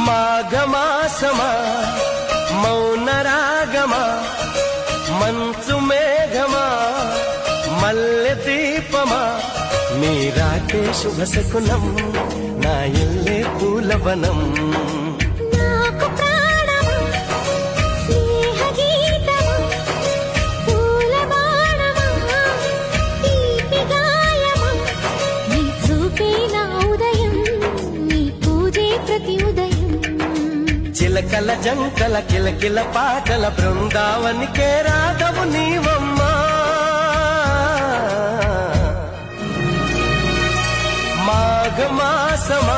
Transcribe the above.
మాఘమాసమా మౌన రాగమా మంచు మేఘమా మల్లె దీపమా మీరాకే శుభ శకునం నా ఇల్లే పూలవనం చిలకల జంకల కిలకిల పాటల బృందావనికే రాధవు నీవమ్మా మాఘమాసమా